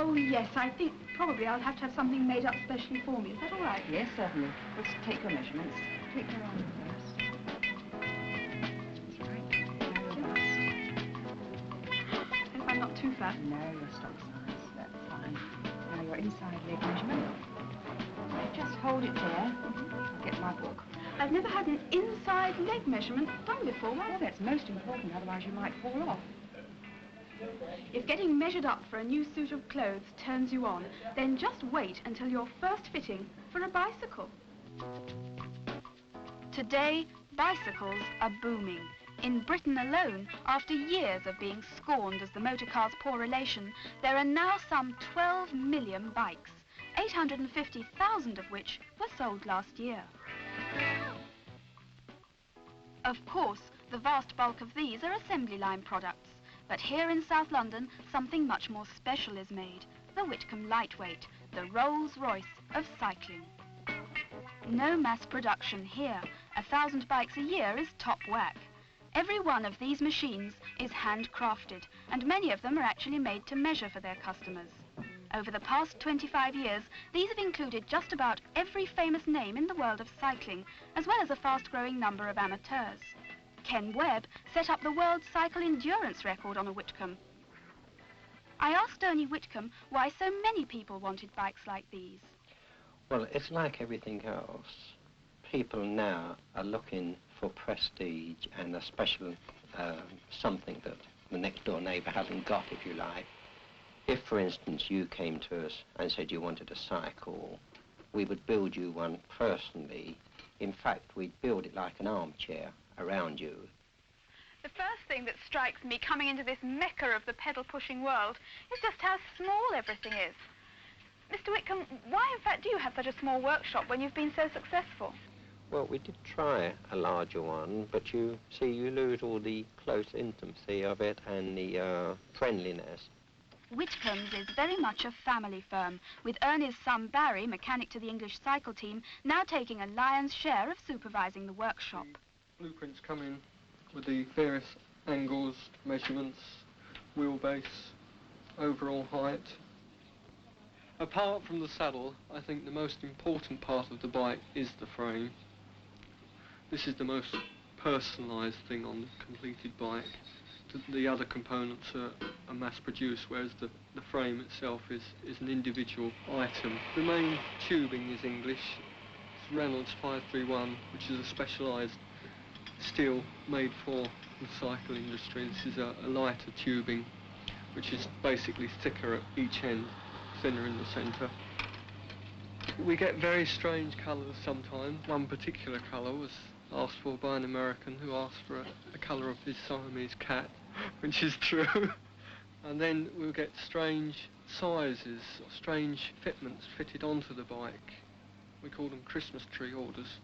Oh, yes, I think probably I'll have to have something made up specially for me. Is that all right? Yes, certainly. Let's take your measurements. Take your arm first. That's right. Now your bust. If I'm not too fat. No, your stock size. That's fine. Now your inside leg measurement. Just hold it there. I'll get my book. I've never had an inside leg measurement done before. Well, that's most important, otherwise you might fall off. If getting measured up for a new suit of clothes turns you on, then just wait until your first fitting for a bicycle. Today, bicycles are booming. In Britain alone, after years of being scorned as the motorcar's poor relation, there are now some 12 million bikes, 850,000 of which were sold last year. Of course, the vast bulk of these are assembly line products. But here in South London, something much more special is made. The Witcomb Lightweight, the Rolls-Royce of cycling. No mass production here. 1,000 bikes a year is top whack. Every one of these machines is handcrafted, and many of them are actually made to measure for their customers. Over the past 25 years, these have included just about every famous name in the world of cycling, as well as a fast-growing number of amateurs. Ken Webb set up the world cycle endurance record on a Witcomb. I asked Ernie Witcomb why so many people wanted bikes like these. Well, it's like everything else. People now are looking for prestige and a special something that the next door neighbour hasn't got, if you like. If, for instance, you came to us and said you wanted a cycle, we would build you one personally. In fact, we'd build it like an armchair around you. The first thing that strikes me coming into this mecca of the pedal-pushing world is just how small everything is. Mr. Witcomb, why in fact do you have such a small workshop when you've been so successful? Well, we did try a larger one, but you see, you lose all the close intimacy of it and the friendliness. Witcomb's is very much a family firm, with Ernie's son Barry, mechanic to the English cycle team, now taking a lion's share of supervising the workshop. Blueprints come in with the various angles, measurements, wheelbase, overall height. Apart from the saddle, I think the most important part of the bike is the frame. This is the most personalised thing on the completed bike. The other components are mass-produced, whereas the frame itself is an individual item. The main tubing is English. It's Reynolds 531, which is a specialised steel made for the cycle industry. This is a lighter tubing, which is basically thicker at each end, thinner in the centre. We get very strange colours sometimes. One particular colour was asked for by an American who asked for a colour of his Siamese cat, which is true. And then we'll get strange sizes, or strange fitments fitted onto the bike. We call them Christmas tree orders.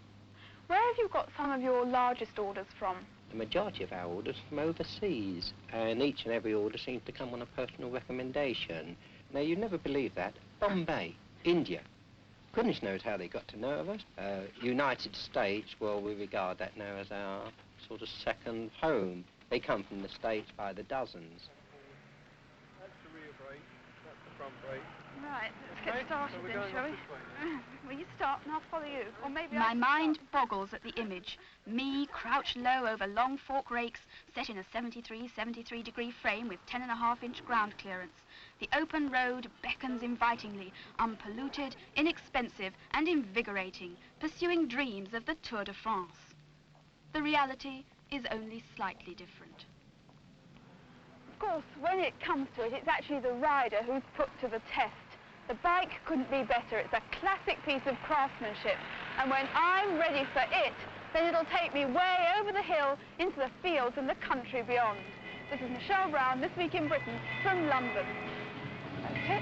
Where have you got some of your largest orders from? The majority of our orders from overseas, and each and every order seems to come on a personal recommendation. Now, you'd never believe that. Bombay, India. Goodness knows how they got to know of us. United States, well, we regard that now as our sort of second home. They come from the States by the dozens. That's the rear brake, that's the front brake. Right, let's get started so then, shall we? Will you start and I'll follow you? Or maybe My mind boggles at the image. Me, crouched low over long fork rakes, set in a 73 degree frame with 10.5-inch ground clearance. The open road beckons invitingly, unpolluted, inexpensive and invigorating, pursuing dreams of the Tour de France. The reality is only slightly different. Of course, when it comes to it, it's actually the rider who's put to the test. The bike couldn't be better. It's a classic piece of craftsmanship. And when I'm ready for it, then it'll take me way over the hill into the fields and the country beyond. This is Michelle Brown, This Week in Britain, from London. Okay.